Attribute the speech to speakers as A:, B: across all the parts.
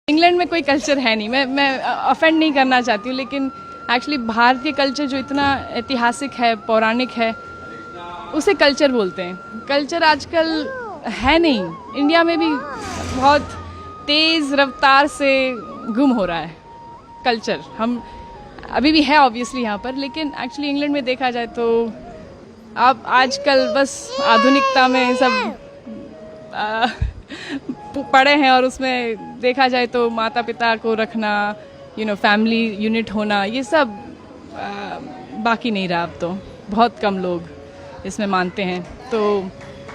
A: England में कोई culture है नहीं। मैं ऑफेंड नहीं करना चाहती हूँ, लेकिन एक्चुअली भारतीय कल्चर जो इतना ऐतिहासिक है, पौराणिक है, उसे कल्चर बोलते हैं। कल्चर आजकल है नहीं। इंडिया में भी बहुत तेज़ रफ्तार से गुम हो रहा है कल्चर। हम अभी भी है ऑब्वियसली यहाँ पर, लेकिन एक्चुअली इंग्लैंड में देखा जाए तो आप आजकल बस आधुनिकता में सब पड़े हैं, और उसमें देखा जाए तो माता पिता को रखना, फैमिली यूनिट होना, ये सब बाकी नहीं रहा। अब तो बहुत कम लोग इसमें मानते हैं, तो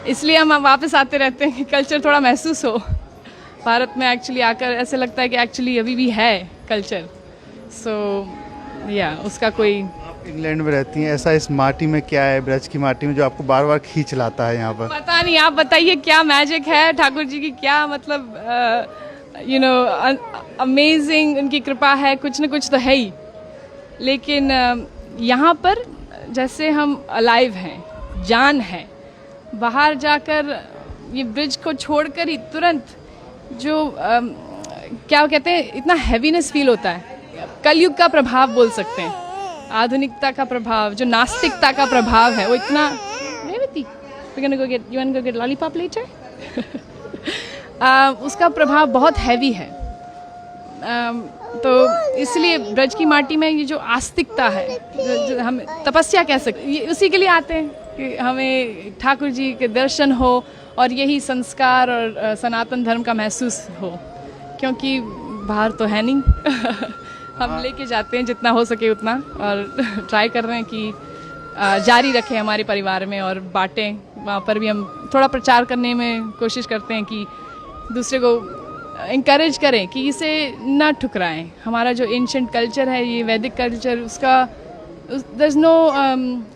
A: इसलिए हम वापस आते रहते हैं कि कल्चर थोड़ा महसूस हो। भारत में एक्चुअली आकर ऐसे लगता है कि एक्चुअली अभी भी है कल्चर। उसका कोई।
B: इंग्लैंड में रहती हैं, ऐसा इस माटी में क्या है, ब्रज की माटी में, जो आपको बार बार खींच लाता है यहाँ पर?
A: पता नहीं, आप बताइए क्या मैजिक है ठाकुर जी की, क्या मतलब अमेजिंग उनकी कृपा है, कुछ न कुछ तो है ही। लेकिन यहाँ पर जैसे हम अलाइव हैं, जान है, बाहर जाकर ये ब्रिज को छोड़कर ही तुरंत जो क्या कहते हैं, इतना हैवीनेस फील होता है। कलयुग का प्रभाव बोल सकते हैं, आधुनिकता का प्रभाव, जो नास्तिकता का प्रभाव है, वो इतना। लॉलीपॉप लेटर उसका प्रभाव बहुत हैवी है। तो इसलिए ब्रज की माटी में ये जो आस्तिकता है, जो हम तपस्या कह सकते, ये उसी के लिए आते हैं कि हमें ठाकुर जी के दर्शन हो और यही संस्कार और सनातन धर्म का महसूस हो, क्योंकि बाहर तो है नहीं। हम लेके जाते हैं जितना हो सके उतना, और ट्राई कर रहे हैं कि जारी रखें हमारे परिवार में और बांटें। वहाँ पर भी हम थोड़ा प्रचार करने में कोशिश करते हैं कि दूसरे को इंकरेज करें कि इसे ना ठुकराएं। हमारा जो एंशिएंट कल्चर है, ये वैदिक कल्चर, उसका देयर इज़ नो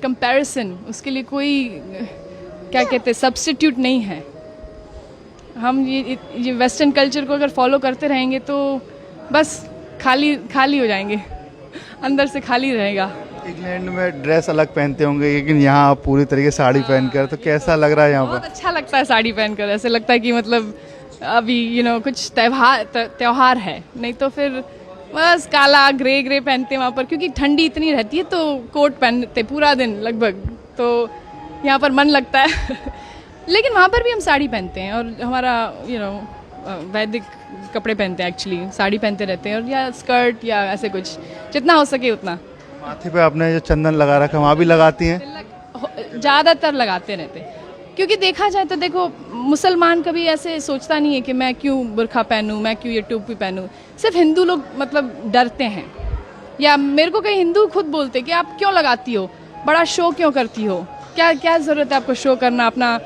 A: कंपैरिजन, उसके लिए कोई क्या कहते हैं सब्स्टिट्यूट नहीं है। हम ये वेस्टर्न कल्चर को अगर फॉलो करते रहेंगे तो बस खाली हो जाएंगे, अंदर से खाली रहेगा।
B: इंग्लैंड में ड्रेस अलग पहनते होंगे, लेकिन यहाँ आप पूरी तरीके से साड़ी पहनकर, तो कैसा लग रहा है यहाँ पर?
A: बहुत अच्छा लगता है साड़ी पहनकर। ऐसे लगता है कि मतलब अभी कुछ त्योहार है, नहीं तो फिर बस काला ग्रे पहनते हैं वहाँ पर, क्योंकि ठंडी इतनी रहती है तो कोट पहनते पूरा दिन लगभग, तो यहाँ पर मन लगता है। लेकिन वहाँ पर भी हम साड़ी पहनते हैं, और हमारा वैदिक कपड़े पहनते हैं, एक्चुअली साड़ी पहनते रहते हैं, और या स्कर्ट या ऐसे कुछ, जितना हो सके उतना।
B: माथे पे आपने जो चंदन लगा रखा है, वहाँ भी लगाती हैं?
A: ज़्यादातर लगाते रहते हैं, क्योंकि देखा जाए तो देखो, मुसलमान कभी ऐसे सोचता नहीं है कि मैं क्यों बुर्खा पहनूं, मैं क्यों ये टोपी पहनूं। सिर्फ हिंदू लोग मतलब डरते हैं, या मेरे को कई हिंदू खुद बोलते कि आप क्यों लगाती हो, बड़ा शो क्यों करती हो, क्या ज़रूरत है आपको शो करना, अपना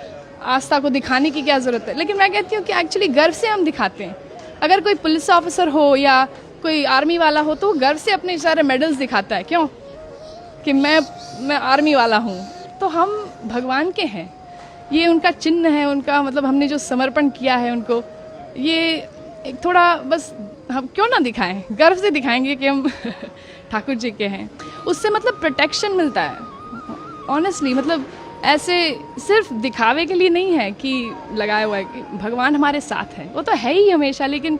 A: आस्था को दिखाने की क्या ज़रूरत है। लेकिन मैं कहती हूँ कि एक्चुअली गर्व से हम दिखाते हैं। अगर कोई पुलिस ऑफिसर हो या कोई आर्मी वाला हो, तो वो गर्व से अपने सारे मेडल्स दिखाता है, क्यों, कि मैं आर्मी वाला हूँ। तो हम भगवान के हैं, ये उनका चिन्ह है, उनका मतलब हमने जो समर्पण किया है उनको, ये एक थोड़ा बस हम क्यों ना दिखाएं, गर्व से दिखाएंगे कि हम ठाकुर जी के हैं। उससे मतलब प्रोटेक्शन मिलता है ऑनेस्टली। मतलब ऐसे सिर्फ दिखावे के लिए नहीं है कि लगाया हुआ है, कि भगवान हमारे साथ है, वो तो है ही हमेशा। लेकिन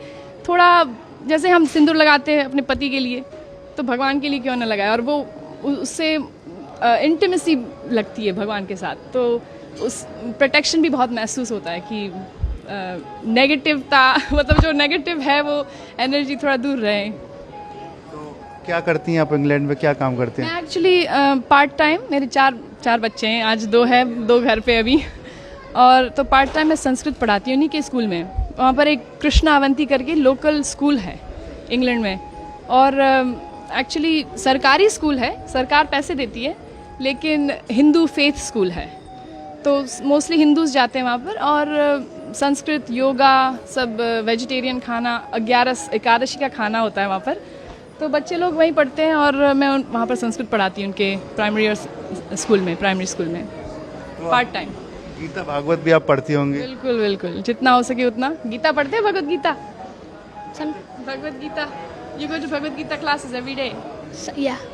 A: थोड़ा जैसे हम सिंदूर लगाते हैं अपने पति के लिए, तो भगवान के लिए क्यों ना लगाए, और वो उससे इंटीमेसी लगती है भगवान के साथ, तो उस प्रोटेक्शन भी बहुत महसूस होता है कि नेगेटिवता मतलब जो नेगेटिव है वो एनर्जी थोड़ा दूर रहे।
B: क्या करती हैं आप इंग्लैंड में, क्या काम करते हैं?
A: मैं एक्चुअली पार्ट टाइम, मेरे चार बच्चे हैं, आज दो घर पे अभी, और तो पार्ट टाइम मैं संस्कृत पढ़ाती हूँ उन्हीं के स्कूल में। वहाँ पर एक कृष्णा अवंती करके लोकल स्कूल है इंग्लैंड में, और एक्चुअली सरकारी स्कूल है, सरकार पैसे देती है, लेकिन हिंदू फेथ स्कूल है, तो मोस्टली हिंदूज जाते हैं वहाँ पर। और संस्कृत, योगा, सब वेजिटेरियन खाना, 11 एकादशी का खाना होता है वहाँ पर, तो बच्चे लोग वहीं पढ़ते हैं, और मैं वहाँ पर संस्कृत पढ़ाती हूँ उनके प्राइमरी स्कूल में पार्ट टाइम।
B: गीता भागवत भी आप पढ़ती होंगी?
A: बिल्कुल, जितना हो सके उतना। गीता पढ़ते हैं, Bhagavad Gita, Bhagavad Gita, you go to Bhagavad Gita classes every day.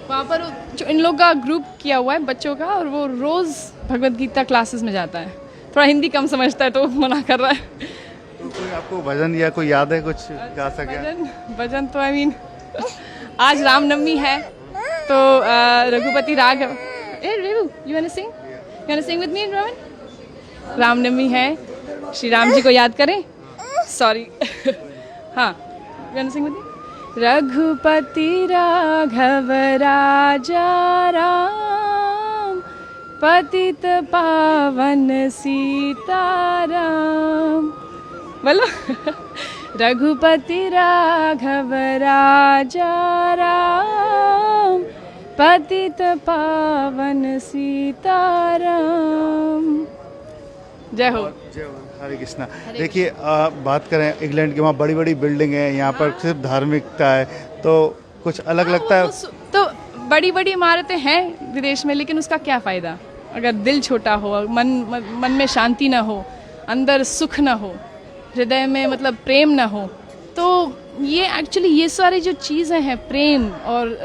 A: वहाँ पर जो इन लोग का ग्रुप किया हुआ है बच्चों का, और वो रोज़ भगवत गीता क्लासेस में जाता है। थोड़ा हिंदी कम समझता है तो मना कर रहा है।
B: तो कोई आपको भजन या कोई याद है कुछ गा सके?
A: भजन भजन तो आई मीन आज रामनवमी है तो Raghupati Raghav you want to sing with me Rohan? Ramnavami है, श्री राम जी को याद करें। सॉरी हाँ, you want to sing with me? Raghupati Raghav Raja Ram, पतित पावन सीताराम। बोलो रघुपति राघव राजा राम, पतित पावन सीताराम। जय हो।
B: जय हो, हरे कृष्णा। देखिए बात करें इंग्लैंड की, वहाँ बड़ी बड़ी बिल्डिंग है, यहाँ पर सिर्फ धार्मिकता है, तो कुछ अलग लगता है?
A: तो बड़ी बड़ी इमारतें हैं विदेश में, लेकिन उसका क्या फ़ायदा अगर दिल छोटा हो, मन में शांति ना हो, अंदर सुख ना हो, हृदय में मतलब प्रेम ना हो। तो ये एक्चुअली ये सारी जो चीज़ें हैं, प्रेम और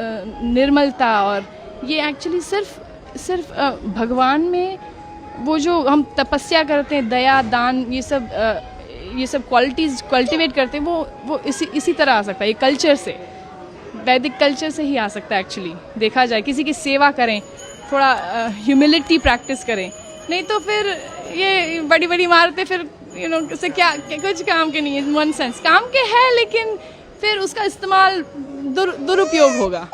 A: निर्मलता, और ये एक्चुअली सिर्फ भगवान में वो जो हम तपस्या करते हैं, दया दान, ये सब क्वालिटीज़ कल्टिवेट करते हैं, वो इसी तरह आ सकता है। ये कल्चर से, वैदिक कल्चर से ही आ सकता है एक्चुअली। देखा जाए किसी की सेवा करें, थोड़ा ह्यूमिलिटी प्रैक्टिस करें, नहीं तो फिर ये बड़ी बड़ी इमारतें फिर उससे क्या कुछ काम के नहीं है। वन सेंस काम के है, लेकिन फिर उसका इस्तेमाल दुरुपयोग होगा।